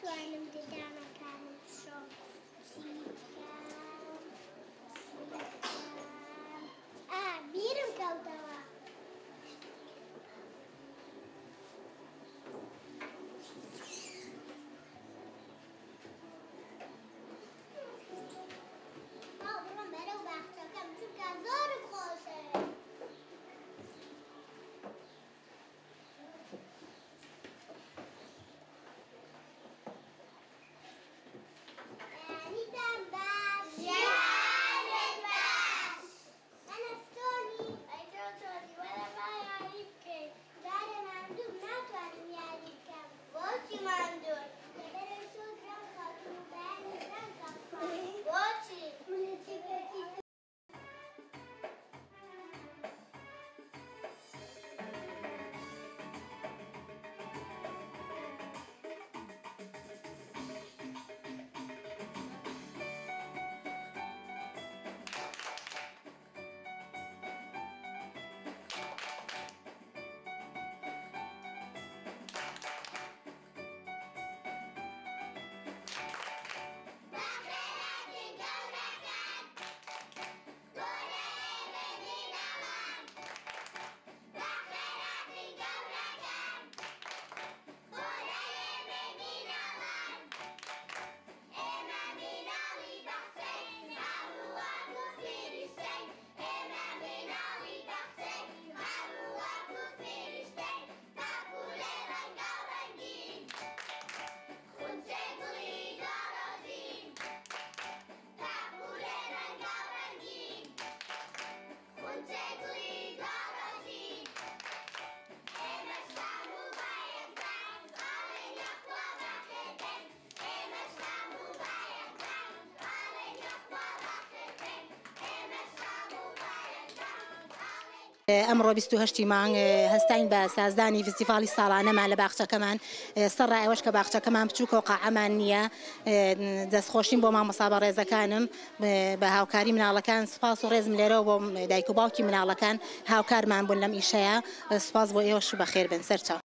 ناتوانم ددانەکانم بشۆم. بیرم کەوتەوە. بڕۆم بەرەو باخچەکەم چونکە زۆرم خۆشە. ئەمڕۆ 28 مانگ هەستین بە سازدانی فستیڤاڵی ساڵانەمان لە باخچەکەمان. سەرڕای ئەوەش کە باخچەکەمان بچووکە و قاعەمان نییە. دەستخۆشیم بۆ مامۆستا بە ڕێزەکانم بە هاوکاری مناڵەکان. سوپاس و ڕێزم لێرەوە بۆ دایک و باوکی مناڵەکان هاوکارمان بوون لەم ئیشەیە. سوپاس بۆ ئێوەش بەخێر بن. سەرچاو.